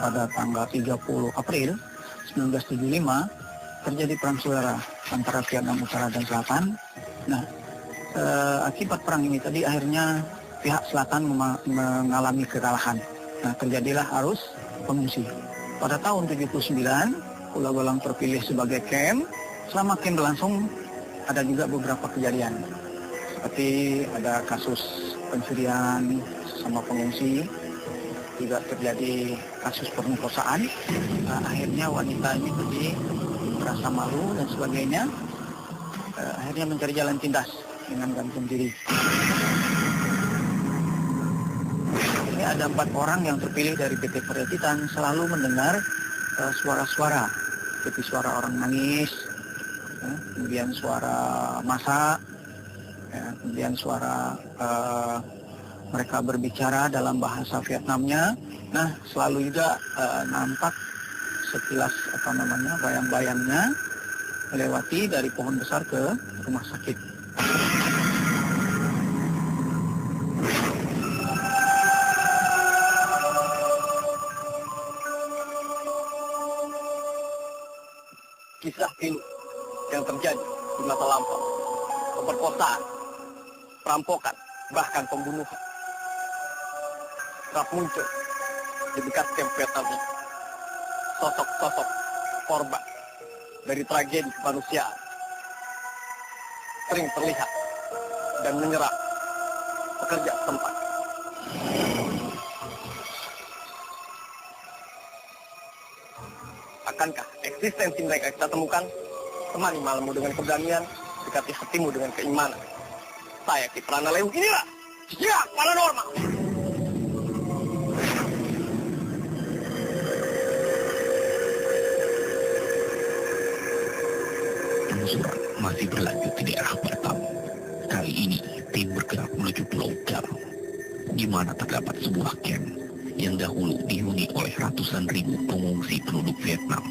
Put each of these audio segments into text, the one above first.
pada tanggal 30 April 1975 terjadi perang saudara antara Vietnam Utara dan Selatan. Nah, akibat perang ini tadi akhirnya pihak selatan mengalami kekalahan. Nah, terjadilah arus pengungsi. Pada tahun 79, Pulau Galang terpilih sebagai camp. Selama camp berlangsung, ada juga beberapa kejadian. Seperti ada kasus pencurian sama pengungsi, juga terjadi kasus pemerkosaan. Nah, akhirnya wanita ini tadi merasa malu dan sebagainya. Akhirnya mencari jalan pintas dengan gantung diri. Ini ada 4 orang yang terpilih dari PT Perhentitan selalu mendengar suara-suara, seperti suara orang nangis, kemudian suara masak, kemudian suara mereka berbicara dalam bahasa Vietnamnya. Nah, selalu juga nampak sekilas bayang-bayangnya melewati dari pohon besar ke rumah sakit. Kisah pilu yang terjadi di masa lampau, pemerkosaan, perampokan, bahkan pembunuhan kerap muncul di dekat kamp Vietnam ini. Sosok-sosok korban dari tragedi kemanusiaan sering terlihat dan menyerang pekerja setempat. Akankah eksistensi mereka kita temukan? Temani malammu dengan keberanian, dekati hatimu dengan keimanan. Saya Kiprana Lewu, inilah Jejak Paranormal. Penelusuran masih berlanjut di daerah Batam. Kali ini tim bergerak menuju Pulau Galang, di mana terdapat sebuah camp yang dahulu dihuni oleh ratusan ribu pengungsi penduduk Vietnam.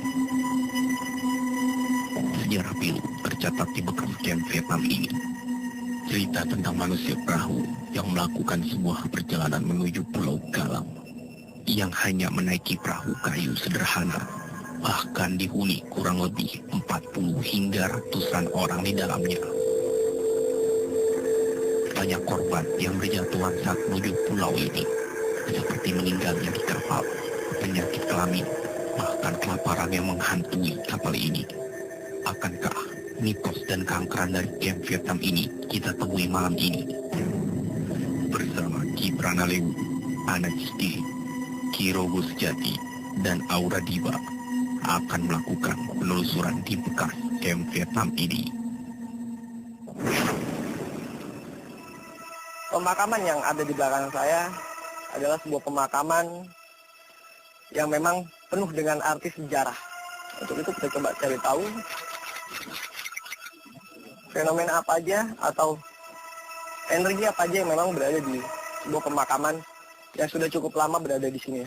Sejarah pilu tercatat di bekas camp Vietnam ini. Cerita tentang manusia perahu yang melakukan sebuah perjalanan menuju Pulau Galang, yang hanya menaiki perahu kayu sederhana, bahkan dihuni kurang lebih 40 hingga ratusan orang di dalamnya. Banyak korban yang berjatuhan saat menuju pulau ini, seperti meninggalnya di kapal, penyakit kelamin, bahkan kelaparan yang menghantui kapal ini. Akankah mitos dan keangkeran dari camp Vietnam ini kita temui malam ini? Bersama Kiprana Lewu, Ana Cisti, Kirogo Sejati, dan Aura Diba akan melakukan penelusuran di bekas camp Vietnam ini. Pemakaman yang ada di belakang saya adalah sebuah pemakaman yang memang penuh dengan arti sejarah. Untuk itu kita coba cari tahu fenomena apa aja atau energi apa aja yang memang berada di sebuah pemakaman yang sudah cukup lama berada di sini.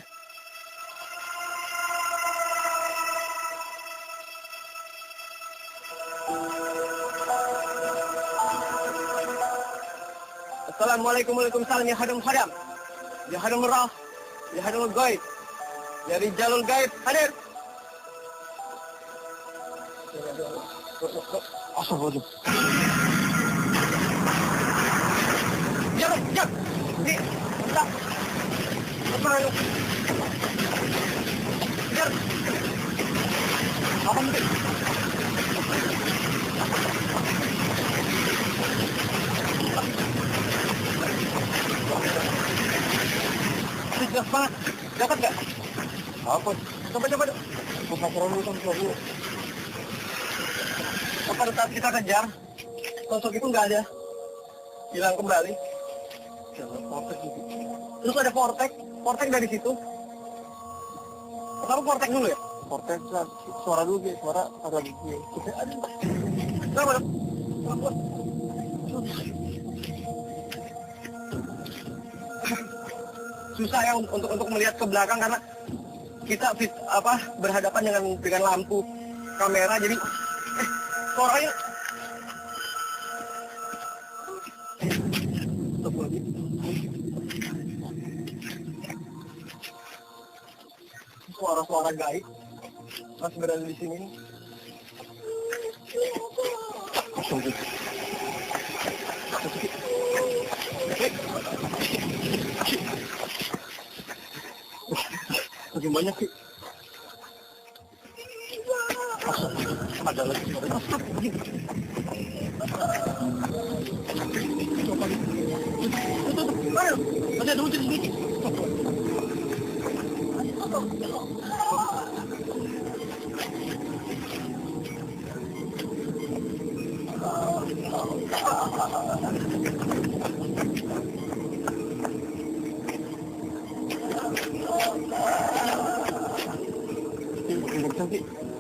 Assalamualaikum warahmatullahi wabarakatuh. Ya hadam rah, ya hadam gaib, ya rijalul gaib hadir. Astagfirullah. Jangan. Ini, tak. Apa itu? Jangan. Apa itu? Jelas banget. Dapat nggak? Apa? Coba. Bukan dulu. Pada saat kita kejar, sosok itu nggak ada, hilang kembali. Terus ada vortex dari situ. Pertama vortex dulu ya? Vortex suara dulu, suara ada lagi. Kenapa? Susah ya untuk melihat ke belakang karena kita berhadapan dengan lampu kamera, jadi suaranya suara-suara gaib masih berada di sini. Kosong gitu. Makin banyak sih. Ada lagi suara asap. Ayo, masih ada muncul sedikit.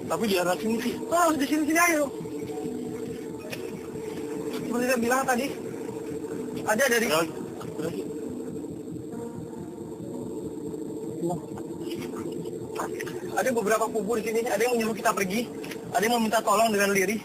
Tapi di arah sini sih. Oh, di sini ayo. Seperti saya bilang tadi, ada dari. Ada beberapa kubu di sini. Ada yang menyuruh kita pergi, ada yang meminta tolong dengan lirih.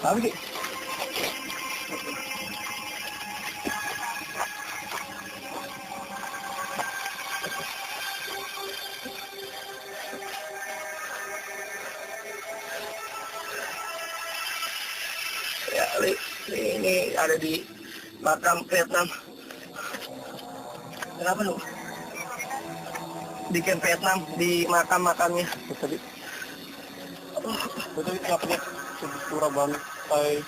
Tapi ya, ini ada di makam Vietnam. Kenapa lu? Di camp Vietnam, di makam-makamnya. Tadi capnya pura bantai.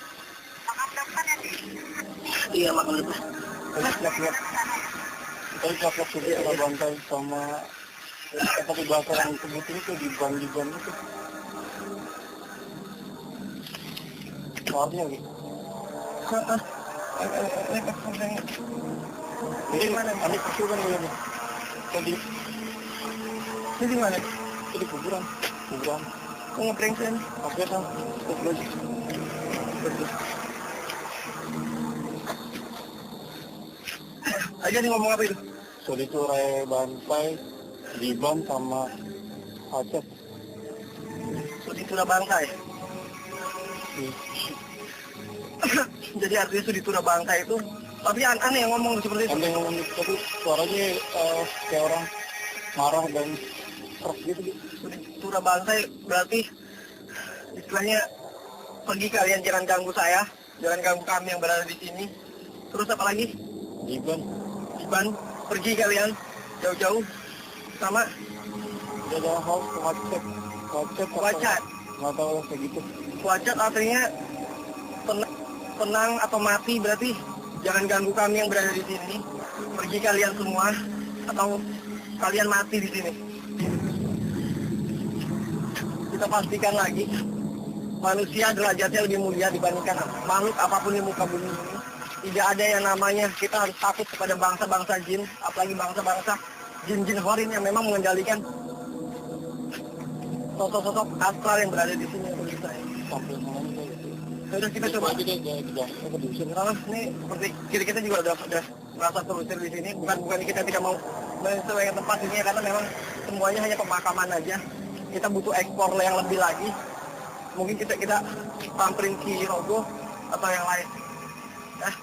Iya, makam depan. Tadi capnya pura bantai sama tapi bahasa yang sebutin itu di ban itu. Soalnya gitu. Ini mana? Ada kuburan ini. Tadi. Ini di mana? Itu di kuburan. Oh, ngeprengsen. Oke, Sam. Terus. Aja nih ngomong apa itu? Soal itu Ray Bantai, Diban sama Acet. Soal itu Bantai. Jadi artinya Suditura Bangka itu, tapi aneh yang ngomong seperti itu. Aneh yang ngomong, tapi suaranya kayak orang marah dan keras gitu. Suditura Bangka berarti istilahnya pergi kalian, jangan ganggu saya, jangan ganggu kami yang berada di sini. Terus apa lagi? Diban, pergi kalian jauh-jauh sama. Ada hal Wacat. Nggak tahu kayak gitu. Wacat artinya tenang atau mati, berarti jangan ganggu kami yang berada di sini. Pergi kalian semua atau kalian mati di sini. Kita pastikan lagi, manusia derajatnya lebih mulia dibandingkan makhluk apapun di muka bumi ini. Tidak ada yang namanya kita harus takut kepada bangsa-bangsa jin, apalagi bangsa-bangsa jin-jin horin yang memang mengendalikan sosok-sosok astral yang berada di sini. Sudah kita coba. Ini seperti kita juga udah merasa terusir di sini. Bukan kita tidak mau menyesuaikan tempat ini, karena memang semuanya hanya pemakaman aja. Kita butuh ekspor yang lebih lagi. Mungkin kita pamperin Ki Rogo atau yang lain. Nah.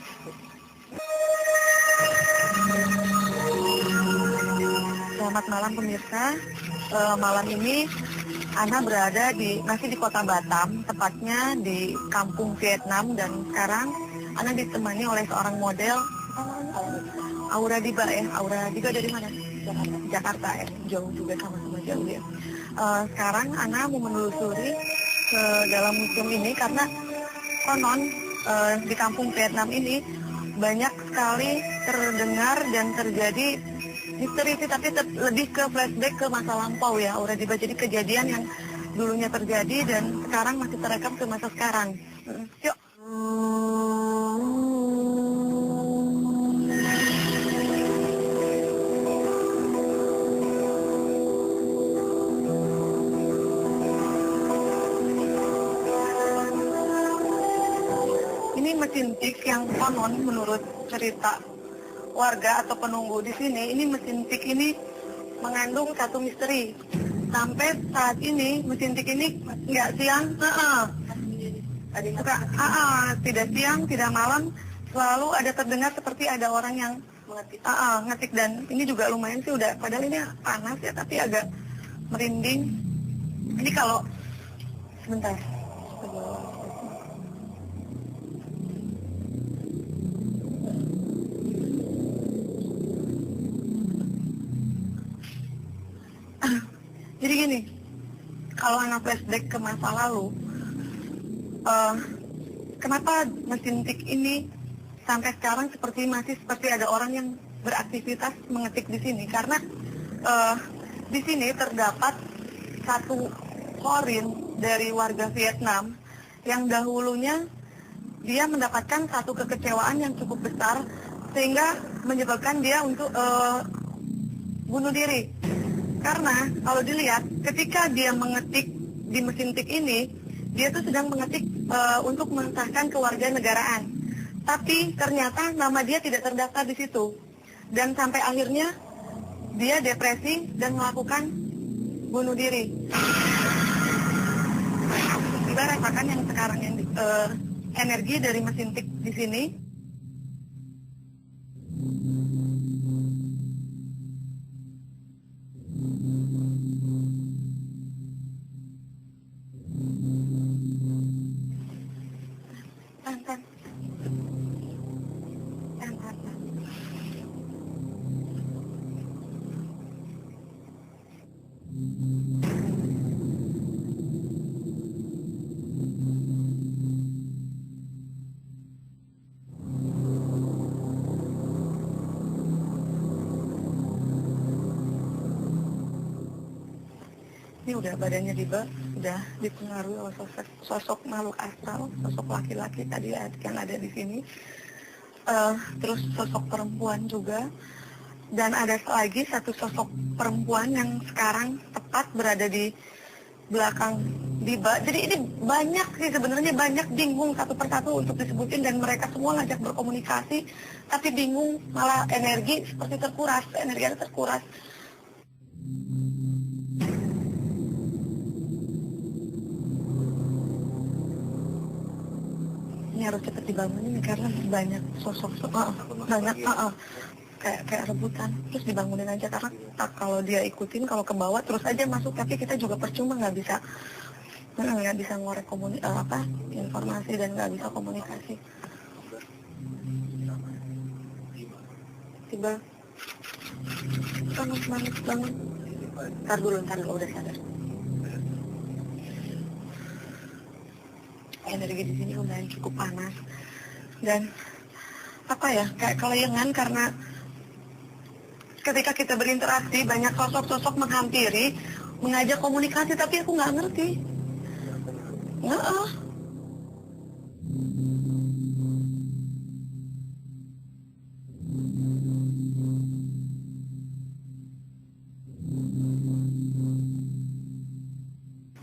Selamat malam pemirsa. Malam ini Ana berada masih di kota Batam, tepatnya di kampung Vietnam, dan sekarang Ana ditemani oleh seorang model, Aura Diba ya. Aura Diba dari mana? Jakarta ya, jauh juga, sama-sama jauh ya. Sekarang Ana mau menelusuri ke dalam museum ini karena konon di kampung Vietnam ini banyak sekali terdengar dan terjadi misteri sih, tapi lebih ke flashback ke masa lampau ya, Aura Diba. Jadi kejadian yang dulunya terjadi dan sekarang masih terekam ke masa sekarang. Yuk. Ini mesin tik yang konon menurut cerita warga atau penunggu di sini, ini mesin tik ini mengandung satu misteri. Sampai saat ini mesin tik ini nggak siang, tidak siang, tidak malam, selalu ada terdengar seperti ada orang yang ngetik dan ini juga lumayan sih udah, padahal ini panas ya tapi agak merinding. Ini kalau sebentar. Jadi gini, kalau anak flashback ke masa lalu, kenapa mesin tik ini sampai sekarang masih seperti ada orang yang beraktivitas mengetik di sini? Karena di sini terdapat satu korin dari warga Vietnam yang dahulunya dia mendapatkan satu kekecewaan yang cukup besar sehingga menyebabkan dia untuk bunuh diri. Karena kalau dilihat ketika dia mengetik di mesin tik ini, dia tuh sedang mengetik untuk mengesahkan kewarganegaraan. Tapi ternyata nama dia tidak terdaftar di situ. Dan sampai akhirnya dia depresi dan melakukan bunuh diri. Kita rasakan yang sekarang yang energi dari mesin tik di sini. Ini udah badannya udah dipengaruhi oleh sosok makhluk astral, sosok laki-laki tadi yang ada di sini. Terus sosok perempuan juga. Dan ada lagi satu sosok perempuan yang sekarang tepat berada di belakang Diba. Jadi ini banyak sih sebenarnya, banyak, bingung satu persatu untuk disebutin dan mereka semua ngajak berkomunikasi tapi bingung, malah energi seperti terkuras, energinya terkuras. Ini harus cepat dibangunin karena banyak sosok banyak kayak rebutan, terus dibangunin aja karena kalau dia ikutin, kalau ke bawah terus aja masuk tapi kita juga percuma, nggak bisa ngorek informasi dan nggak bisa komunikasi. Tiba bangun. Ntar dulu udah sadar. Energi di sini lumayan cukup panas dan kayak kelayangan karena ketika kita berinteraksi banyak sosok-sosok menghampiri, mengajak komunikasi tapi aku nggak ngerti.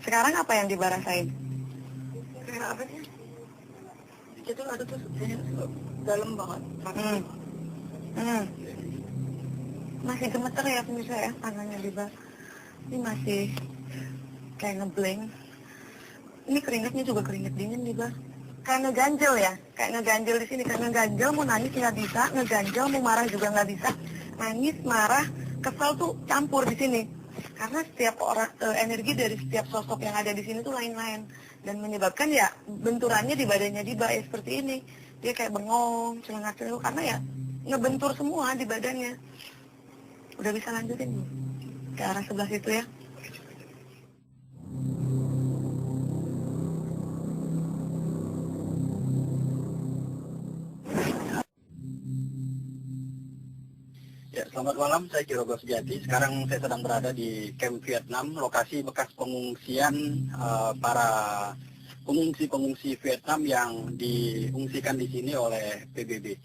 Sekarang apa yang dibarasain? Kayak apa sih? Itu ada tuh dalam banget. Masih gemeter ya pemirsa ya, tangannya Diba. Ini masih kayak ngeblank. Ini keringetnya juga keringet dingin Diba. Kayak ngeganjel ya, kayak ngeganjel di sini. Kayak ngeganjel, mau nangis nggak bisa, ngeganjel mau marah juga nggak bisa. Nangis, marah, kesel tuh campur di sini. Karena setiap orang energi dari setiap sosok yang ada di sini tuh lain-lain dan menyebabkan ya benturannya di badannya Diba ya seperti ini. Dia kayak bengong, celengak-celenguk karena ya ngebentur semua di badannya. Udah bisa lanjutin ke arah sebelah situ ya. Ya, selamat malam, saya Kirogo Sejati. Sekarang saya sedang berada di Camp Vietnam, lokasi bekas pengungsian para pengungsi-pengungsi Vietnam yang diungsikan di sini oleh PBB.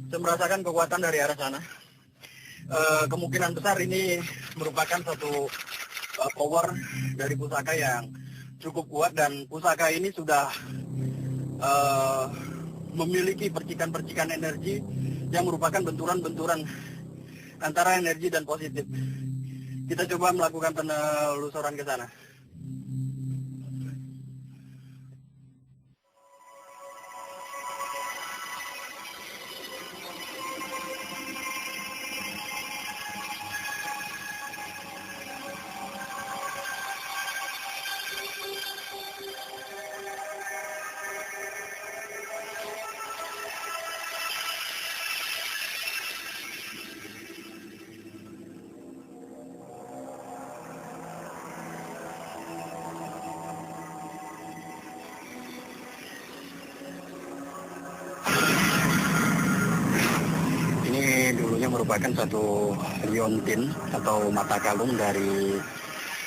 Saya merasakan kekuatan dari arah sana. Kemungkinan besar ini merupakan satu power dari pusaka yang cukup kuat, dan pusaka ini sudah memiliki percikan-percikan energi yang merupakan benturan-benturan antara energi dan positif. Kita coba melakukan penelusuran ke sana. Merupakan satu liontin atau mata kalung dari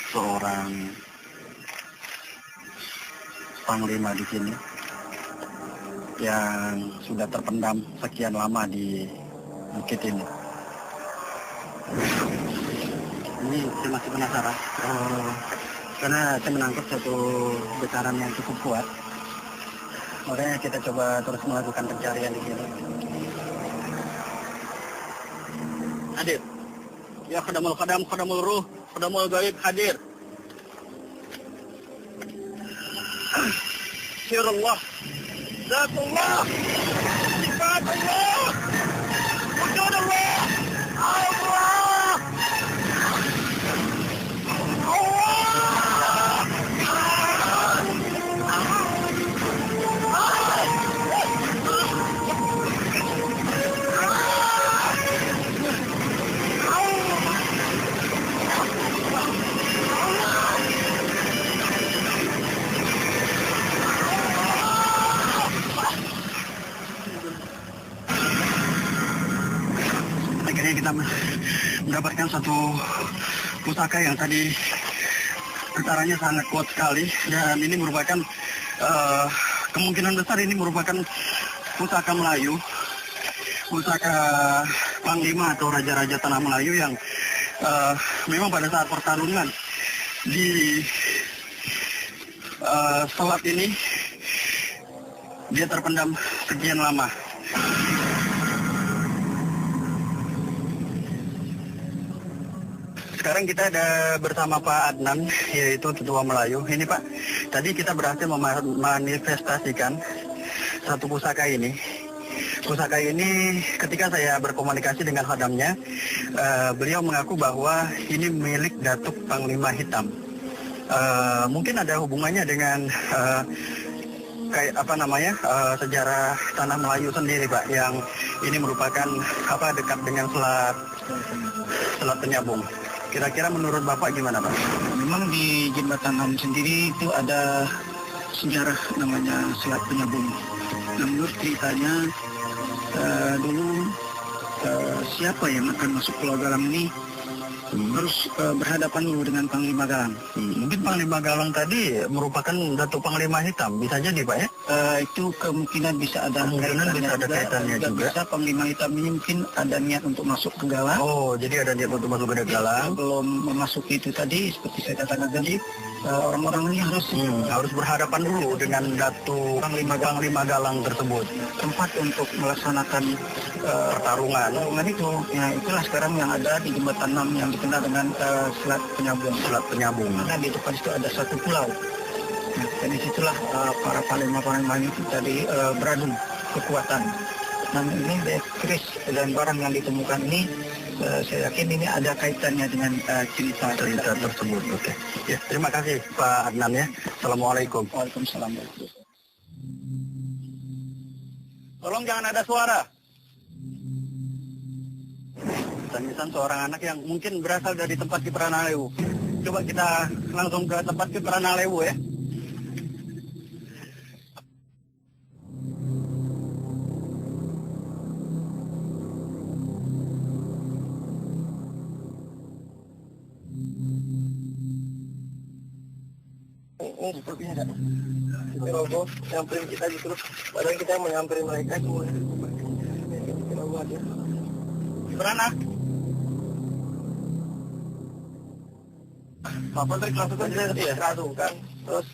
seorang panglima di sini yang sudah terpendam sekian lama di bukit ini. Ini saya masih penasaran karena saya menangkap satu getaran yang cukup kuat. Makanya kita coba terus melakukan pencarian di sini. Hadir. Ya khadamul khadam, khadamul ruh, khadamul gaib hadir. Sirullah, Zatullah, Sifatullah, Wujudullah, Allah, kita mendapatkan satu pusaka yang tadi getarannya sangat kuat sekali, dan ini merupakan kemungkinan besar ini merupakan pusaka Melayu, pusaka Panglima atau Raja-Raja Tanah Melayu yang memang pada saat pertarungan di selat ini dia terpendam sekian lama. Sekarang kita ada bersama Pak Adnan, yaitu Ketua Melayu. Ini Pak, tadi kita berhasil memanifestasikan satu pusaka ini. Pusaka ini ketika saya berkomunikasi dengan khadamnya, beliau mengaku bahwa ini milik Datuk Panglima Hitam. Mungkin ada hubungannya dengan sejarah Tanah Melayu sendiri Pak, yang ini merupakan dekat dengan Selat Penyambung. Kira-kira menurut Bapak gimana Pak? Memang di Jembatan Ham sendiri itu ada sejarah namanya Selat Penyambung. Nah, menurut ceritanya dulu siapa yang akan masuk Pulau Galang ini harus berhadapan dulu dengan Panglima Galang. Mungkin Panglima Galang tadi merupakan Datuk Panglima Hitam, bisa jadi Pak ya? Itu kemungkinan bisa ada kaitannya juga. Bisa Panglima Hitam ini mungkin ada niat untuk masuk ke Galang. Oh, jadi ada niat untuk masuk ke Galang. Belum memasuki itu tadi, seperti saya katakan tadi, orang-orang ini harus berhadapan dulu dengan Datuk Panglima Galang tersebut. Tempat untuk melaksanakan pertarungan itu, ya itulah sekarang yang ada di Jembatan 6 yang dikenal dengan Selat Penyambung. Selat Penyambung. Karena di depan itu ada satu pulau. Nah, dan disitulah para panglima itu tadi beradu kekuatan. Nah, ini keris dan barang yang ditemukan ini saya yakin ini ada kaitannya dengan cerita tersebut. Oke. Ya, terima kasih Pak Adnan ya. Assalamualaikum. Waalaikumsalam. Tolong jangan ada suara. Tangisan seorang anak yang mungkin berasal dari tempat Kipranalewu. Coba kita langsung ke tempat Kipranalewu ya. Ini sepertinya kan kita roboh, nyamperin kita justru padahal kita yang menyamperin mereka semua. Kita buat ya. Gimana? Bapak tadi kerasukan saya kerasukan, terus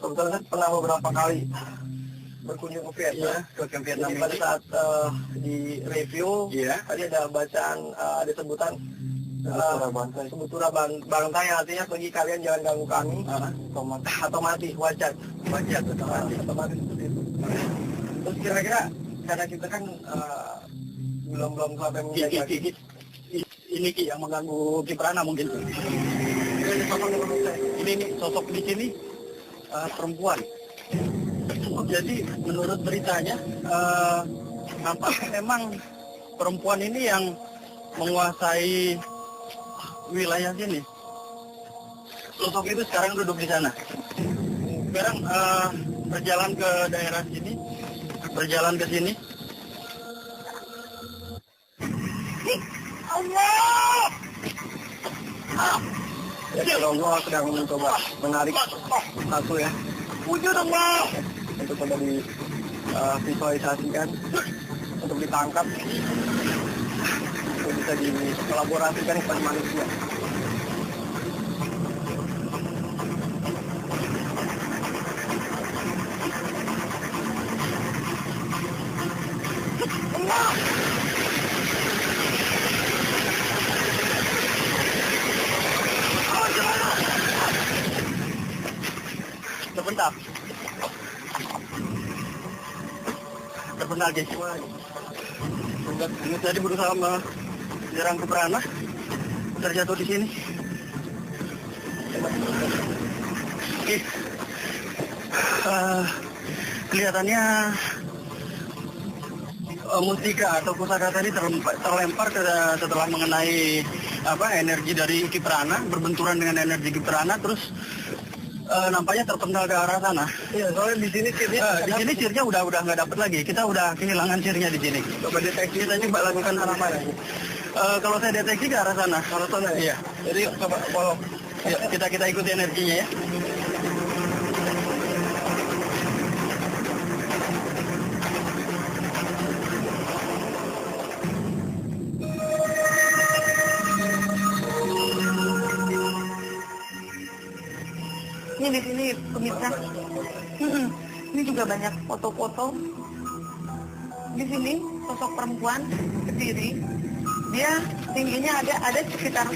kebetulan saya pernah beberapa kali berkunjung ke Vietnam. Ke Vietnam. Jadi pada saat di review, tadi ada bacaan, ada sebutan Sebutura Bantai, artinya bagi kalian jangan ganggu kami atau mati, wajar atau mati seperti itu. Terus kira-kira karena kita kan belum sampai menjaga ini Ki yang mengganggu Kiprana mungkin. Ini sosok di sini perempuan. Jadi menurut beritanya nampaknya memang perempuan ini yang menguasai wilayah sini. Sosok itu sekarang duduk di sana. Sekarang berjalan ke daerah sini, berjalan ke sini. Allah! Ya, kalau Allah sedang mencoba menarik satu ya. Wujud Allah! Itu coba divisualisasikan untuk ditangkap. Itu bisa dikolaborasikan kepada manusia. Terbentak. Terbentak guys. Ini tadi berusaha menyerang Kiprana, terjatuh di sini. Oke. Kelihatannya mustika atau pusaka tadi terlempar setelah mengenai energi dari Kiprana, berbenturan dengan energi Kiprana, terus nampaknya terpental ke arah sana. Iya, soalnya di sini sirnya udah nggak dapet lagi. Kita udah kehilangan sirnya di sini. coba deteksi tadi Mbak lakukan arah mana? Kalau saya deteksi ke arah sana. Arah sana ya? Iya. Jadi coba follow. Ya, kita ikuti energinya ya. Ini di sini pemirsa. Ini juga banyak foto-foto. Di sini sosok perempuan berdiri. Dia tingginya ada sekitar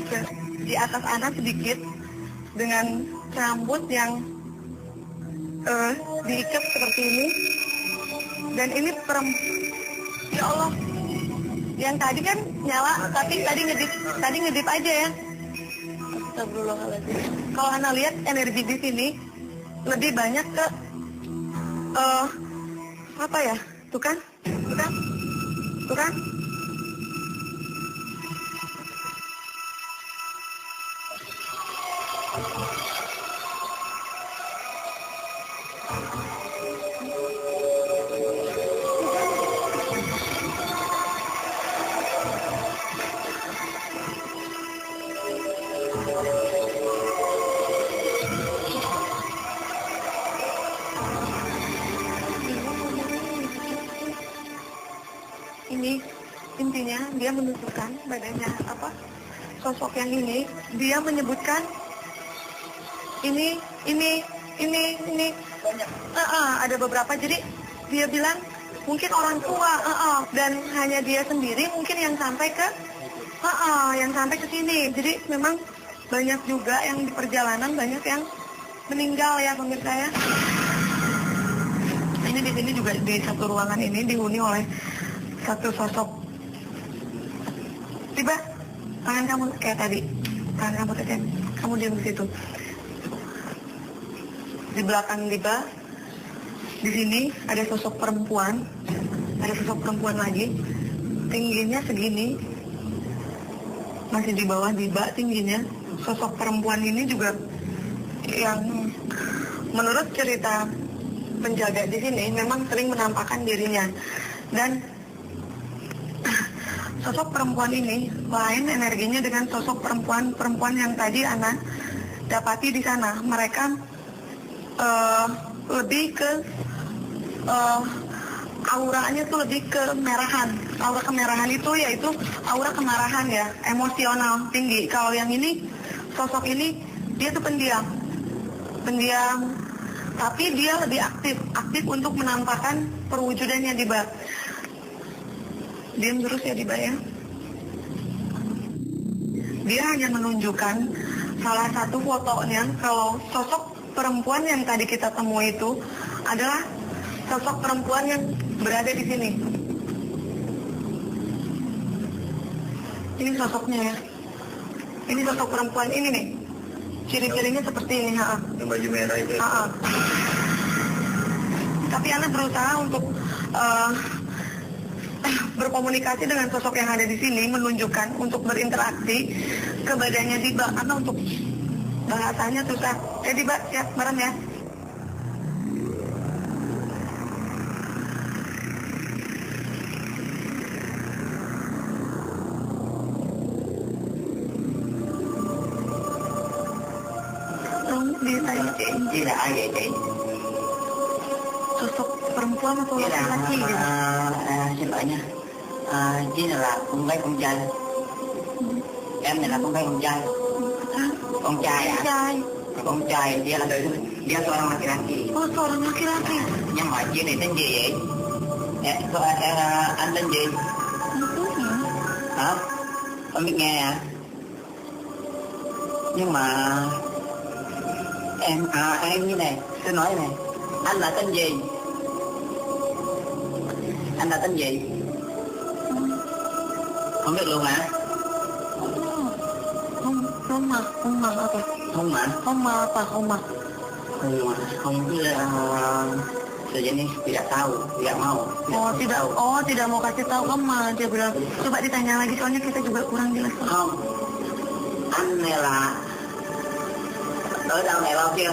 di atas anak sedikit, dengan rambut yang diikat seperti ini. Dan ini ya Allah, yang tadi kan nyala, tapi tadi ngedip aja ya. Astagfirullahaladzim. Kalau Anda lihat energi di sini lebih banyak ke apa ya? Tuh kan? Ini intinya dia menunjukkan badannya sosok yang ini, dia menyebutkan ini Banyak. ada beberapa. Jadi dia bilang mungkin orang tua dan hanya dia sendiri mungkin yang sampai ke sini. Jadi memang banyak juga yang di perjalanan, banyak yang meninggal ya pemirsa ya. Ini di sini juga di satu ruangan ini dihuni oleh satu sosok. Tiba Tangan kamu kayak tadi. Tangan kamu kayak kamu diam di situ. Di belakang Diba, di sini ada sosok perempuan. Ada sosok perempuan lagi. Tingginya segini. Masih di bawah Diba tingginya. Sosok perempuan ini juga yang menurut cerita penjaga di sini memang sering menampakkan dirinya. Dan sosok perempuan ini lain energinya dengan sosok perempuan yang tadi Ana dapati di sana. Mereka lebih ke auranya tuh lebih kemerahan. Aura kemerahan itu yaitu aura kemarahan ya, emosional tinggi. Kalau yang ini, sosok ini dia tuh pendiam, tapi dia lebih aktif untuk menampakkan perwujudannya di bawah. Diam terus ya Diba ya. Dia hanya menunjukkan salah satu fotonya kalau sosok perempuan yang tadi kita temui itu adalah sosok perempuan yang berada di sini. Ini sosoknya ya. Ini sosok perempuan ini nih. Ciri-cirinya seperti ini. Yang baju merah itu. Tapi Ana berusaha untuk berkomunikasi dengan sosok yang ada di sini, menunjukkan untuk berinteraksi ke badannya Diba, karena untuk bahasanya susah. Diba, siap bareng ya. Ditanya Tidak ada chị. sosok perempuan atau laki-laki gitu. Xin lỗi nha. Chỉ là con gái con trai. Em này là con gái con trai. Con trai à? Con trai dia seorang laki-laki. Oh, seorang laki-laki. Nhưng mà chị này tên gì vậy? Anh tên gì? Hả? Con biết nghe à? Nhưng mà em như này, tôi nói này, anh là tên gì? Anh là tên gì? Không biết luôn hả? Homa apa? Homa? Homa apa? Homa. Không biết sejenis tidak tahu, tidak mau. Tidak mau kasih tahu Homa. Dia bilang, coba ditanya lagi soalnya kita juga kurang jelas. Không, anh này là ở đâu này bao kia?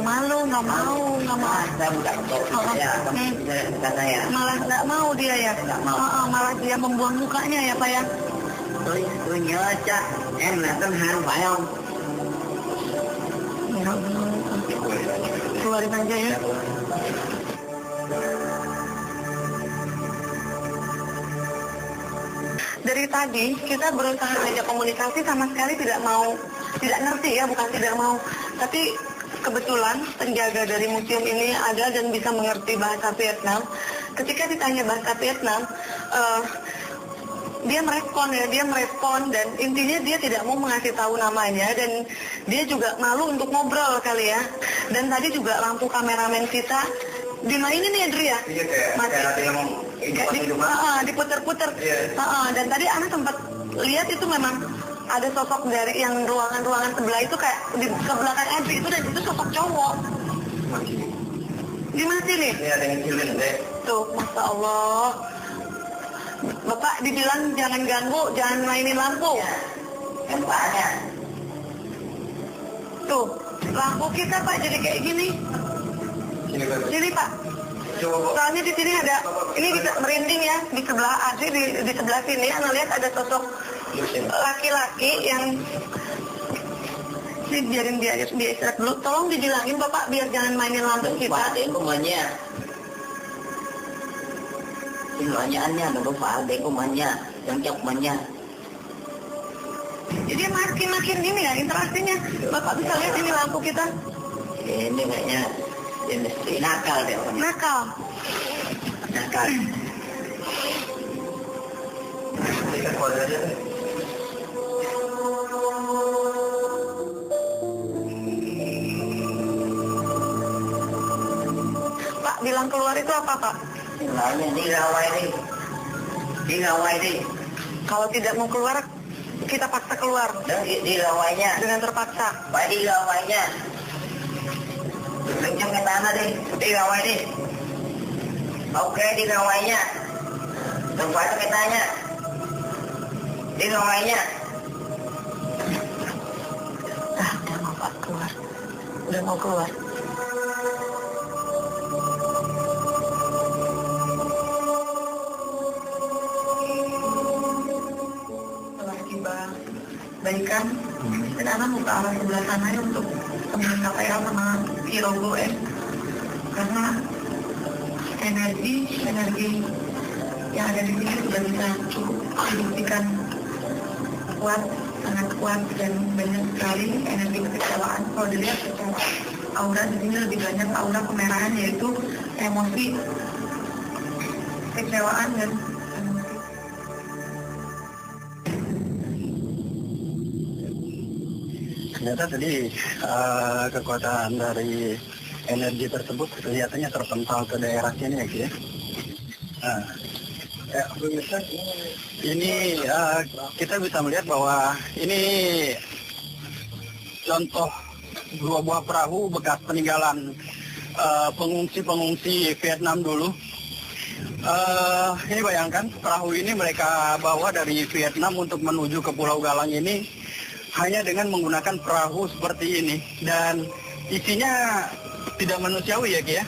Malu, nggak mau. Saya bukan kata ya. Malah nggak mau dia ya. Malah dia membuang mukanya ya Pak ya. Tôi nhớ chắc em là tên Han phải không? Ya Allah. Keluarin aja ya. Dari tadi kita berusaha ajak komunikasi sama sekali tidak ngerti ya, bukan tidak mau. Tapi kebetulan penjaga dari museum ini ada dan bisa mengerti bahasa Vietnam. Ketika ditanya bahasa Vietnam, dia merespon dan intinya dia tidak mau mengasih tahu namanya dan dia juga malu untuk ngobrol kali ya. Dan tadi juga lampu kameramen kita dimainin nih Adri ya. Iya kayak diputer-puter. Dan tadi Ana sempat lihat itu memang ada sosok dari yang ruangan sebelah itu kayak di ke belakang Adri itu, dan itu sosok cowok. Di mana sini? Ini ada yang kecilin deh. Tuh, Masya Allah. Bapak dibilang jangan ganggu, jangan mainin lampu. Em phải nha. Tuh, lampu kita Pak jadi kayak gini. Sini Pak. Soalnya di sini ada, ini merinding ya, di sebelah Adri, di sebelah sini Ana lihat ada sosok laki-laki yang ini biarin dia istirahat dulu. Tolong dibilangin Bapak biar jangan mainin lampu Đừng kita. phá điện của mình nha. Xin lỗi nha anh nha, đừng có phá điện của mình nha, đừng chọc mình nha. Jadi makin ini ya interaksinya. Bapak bisa lihat ini lampu kita. Ini kayaknya industri nakal deh orang. Nakal. Nakal. Kita keluar aja deh. Pak, bilang keluar itu apa Pak? Xin lỗi nha, đi ra ngoài đi. Đi ra ngoài đi. Kalau tidak mau keluar, kita paksa keluar. Dan dilawainya. Dengan terpaksa. Pak dilawainya. Kencang ke tanah deh. Dilawai deh. Oke dilawainya. Tempatnya ketanya. Dilawainya. Udah mau Pak keluar. Udah mau keluar. Baikan dan anak mau ke arah sebelah sana ya untuk teman KPL sama Kirogo karena energi yang ada di sini sudah bisa cukup dibuktikan kuat, sangat kuat dan banyak sekali energi kekecewaan. Kalau dilihat secara aura di sini lebih banyak aura kemerahan, yaitu emosi, kekecewaan dan Ternyata tadi kekuatan dari energi tersebut kelihatannya terpental ke daerah sini ya, Ki. Nah, pemirsa, ini kita bisa melihat bahwa ini contoh dua buah perahu bekas peninggalan pengungsi-pengungsi Vietnam dulu. Ini bayangkan perahu ini mereka bawa dari Vietnam untuk menuju ke Pulau Galang ini hanya dengan menggunakan perahu seperti ini, dan isinya tidak manusiawi ya Ki ya.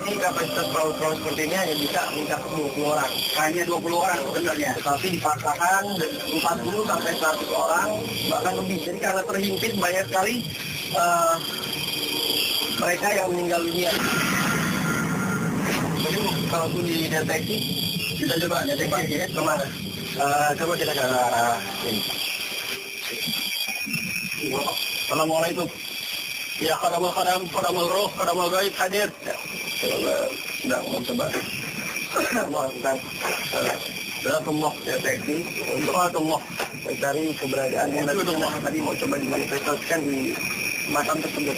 Ini kapasitas perahu-perahu seperti ini hanya bisa mencakup 20 orang. Hanya 20 orang sebenarnya, tapi dipaksakan 40 sampai 100 orang, bahkan lebih. Jadi karena terhimpit banyak sekali mereka yang meninggal dunia. Jadi kalau pun dideteksi, kita coba deteksi ya kemana? Coba kita ke arah ini. Assalamualaikum. Ya, kadamul roh, kadamul gaib hadir. Sudah mencoba melakukan Allah deteksi untuk Allah mencari keberadaan yang tadi mau coba dimanifestasikan di makam tersebut.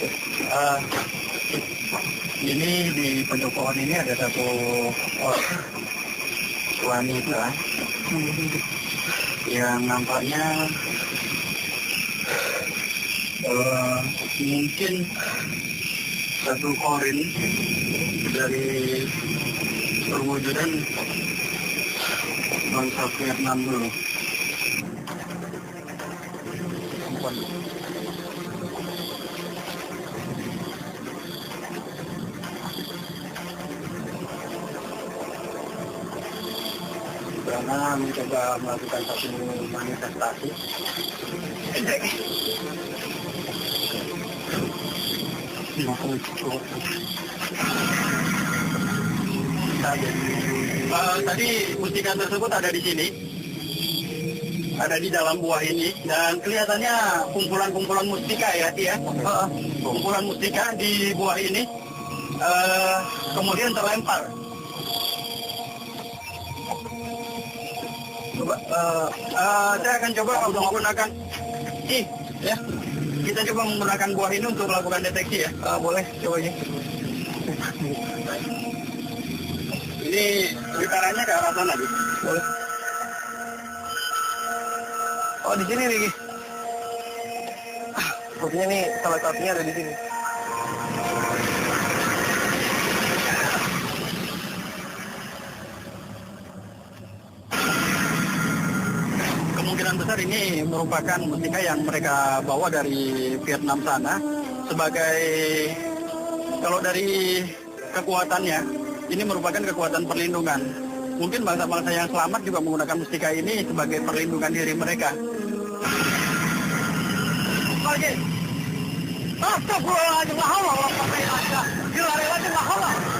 Ini di pojok pohon ini ada satu wanita yang nampaknya mungkin satu korin dari perwujudan bangsa Vietnam dulu. Karena mencoba melakukan satu manifestasi. Tadi mustika tersebut ada di sini, ada di dalam buah ini, dan kelihatannya kumpulan-kumpulan mustika ya, kumpulan mustika di buah ini, kemudian terlempar. Saya akan coba menggunakan ya. Kita coba menggunakan buah ini untuk melakukan deteksi ya. Boleh, coba ini. Ini gitarannya ke arah sana, gitu. Boleh. Oh, di sini nih, sepertinya nih salah satunya ada di sini. Kemungkinan besar ini merupakan mustika yang mereka bawa dari Vietnam sana sebagai, kalau dari kekuatannya, ini merupakan kekuatan perlindungan. Mungkin bangsa-bangsa yang selamat juga menggunakan mustika ini sebagai perlindungan diri mereka. Astagfirullahaladzim, la haula wala quwwata illa billah.